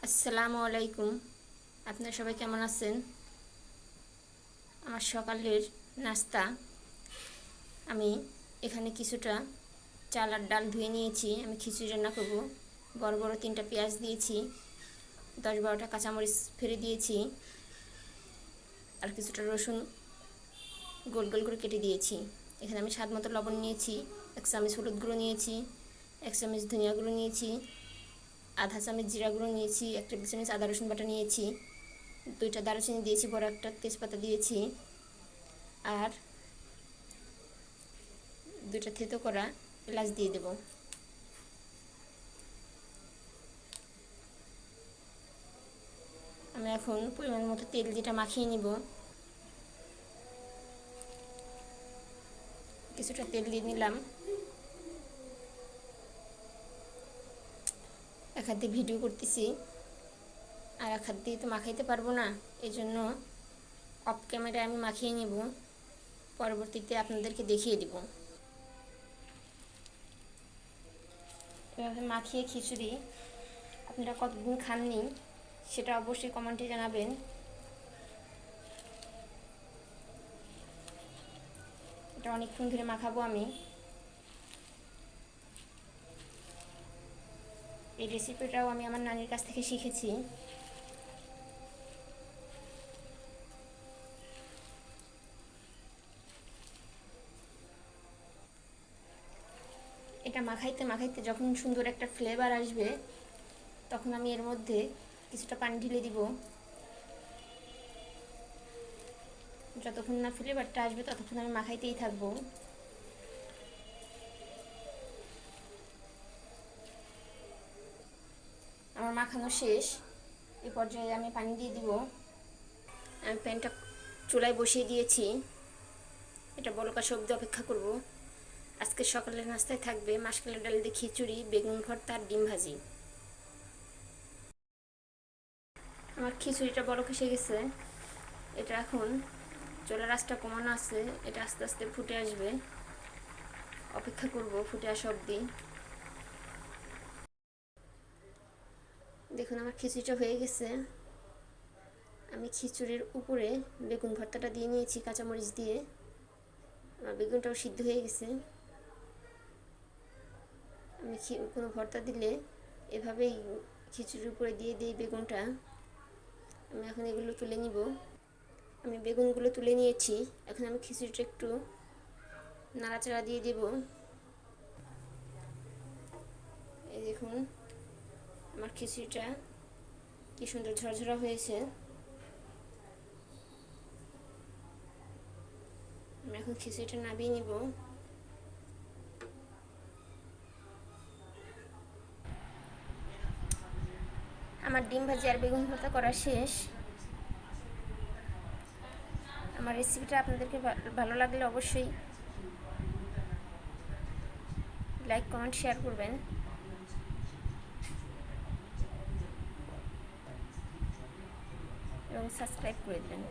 আসসালামু আলাইকুম। আপনারা সবাই কেমন আছেন? আমার সকালের নাস্তা আমি এখানে কিছুটা চাল আর ডাল ধুয়ে নিয়েছি। আমি খিচুড়ি রান্না করব। বড় বড় 3টা পেঁয়াজ দিয়েছি, 10-12টা কাঁচামরিচ ফেলে দিয়েছি, আর কিছুটা রসুন গোল গোল করে কেটে দিয়েছি। এখানে আমি স্বাদ মতো লবণ নিয়েছি, 1 চামচ হলুদ গুঁড়ো নিয়েছি, 1 চামচ ধনিয়া গুঁড়ো নিয়েছি, আধা চামচ জিরা গুঁড়ো নিয়েছি, 1 টেবিল চামচ আদা রসুন বাটা নিয়েছি, 2টা দারুচিনি দিয়েছি, বড় একটা তেজপাতা দিয়েছি, আর 2টা থেতো করা এলাচ দিয়ে দেব। আমি এখন পরিমাণ মতো তেল যেটা মাখিয়ে নিব। কিছুটা তেল দিয়ে নিলাম। এক হাত দিয়ে ভিডিও করতেছি, আর এক হাত দিয়ে তো মাখাইতে পারবো না, এই জন্য অফ ক্যামেরায় আমি মাখিয়ে নিব, পরবর্তীতে আপনাদেরকে দেখিয়ে দিব। এভাবে মাখিয়ে খিচুড়ি আপনারা কতদিন খাননি সেটা অবশ্যই কমেন্টে জানাবেন। এটা অনেকক্ষণ ধরে মাখাবো আমি। এই রেসিপিটাও আমি আমার নানির কাছ থেকে শিখেছি। এটা মাখাইতে মাখাইতে যখন সুন্দর একটা ফ্লেভার আসবে, তখন আমি এর মধ্যে কিছুটা পানি ঢেলে দিব। যতক্ষণ না ফ্লেভারটা আসবে ততক্ষণ আমি মাখাইতেই থাকবো। আমার মাখানো শেষ। এই পর্যায়ে আমি পানি দিয়ে দিব। আমি প্যানটা চুলায় বসিয়ে দিয়েছি। এটা বলক আসা অবধি অপেক্ষা করব। আজকে সকালের নাস্তায় থাকবে মাসকলাই ডাল দিয়ে খিচুড়ি, বেগুন ভর্তা আর ডিম ভাজি। আমার খিচুড়িটা বলক এসে গেছে। এটা এখন চুলার আঁচটা কমানো আছে, এটা আস্তে আস্তে ফুটে আসবে। অপেক্ষা করব ফুটে আসা অবধি। দেখুন আমার খিচুড়িটা হয়ে গেছে। আমি খিচুড়ির উপরে বেগুন ভর্তাটা দিয়ে নিয়েছি কাঁচামরিচ দিয়ে। আমার বেগুনটাও সিদ্ধ হয়ে গেছে। আমি কোনো ভর্তা দিলে এভাবেই খিচুড়ির উপরে দিয়ে দিই বেগুনটা। আমি এখন এগুলো তুলে নিব। আমি বেগুনগুলো তুলে নিয়েছি। এখন আমি খিচুড়িটা একটু নাড়াচাড়া দিয়ে দেব। এই দেখুন আমার খিচুড়িটা কি সুন্দর ঝরঝরা হয়েছে। আমি এখন খিচুড়িটা নামিয়ে নিব। আমার ডিম ভাজি আর বেগুন ভর্তা করা শেষ। আমার রেসিপিটা আপনাদেরকে ভালো লাগলে অবশ্যই লাইক কমেন্ট শেয়ার করবেন এবং সাবস্ক্রাইব করে দেবেন।